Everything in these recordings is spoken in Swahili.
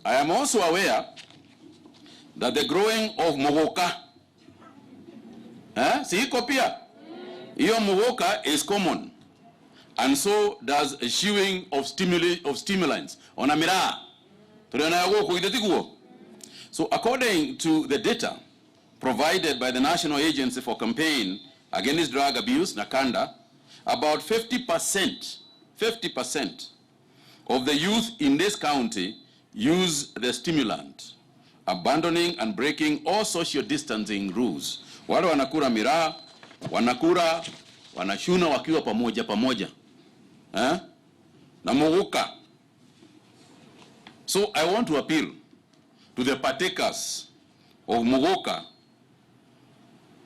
I am also aware that the growing of muguka, siko pia, hiyo muguka is common, and so does a chewing of stimulants on a miraa. So according to the data provided by the National Agency for Campaign Against Drug Abuse, NACANDA, about 50% of the youth in this county use the stimulant, abandoning and breaking all social distancing rules. Wale wanakura miraa, wanakura, wanashuna wakiwa pamoja. Na muguka. So I want to appeal to the partakers of muguka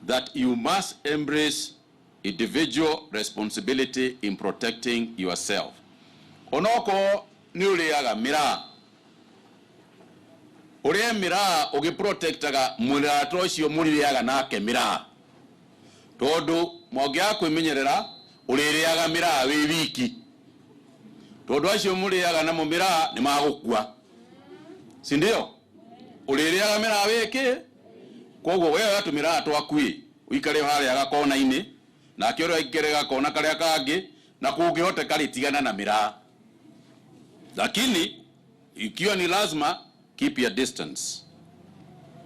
that you must embrace individual responsibility in protecting yourself. Onoko ni uliaga miraa. Ule miraa ugiprotectaga miraa tocio muliaga nake miraa. Tondu mwangia kwimenyerera uliaga miraa wi wiki. Tondu acio muliaga na miraa ni magukua. Si ndio? Uliaga miraa wiki. Koguo wewe atu miraa twakui uikare haria gakona-ini na kioro ikerega kona karia kangi na kungihote karitigana na miraa. Lakini ikiwa ni lazima, keep your distance.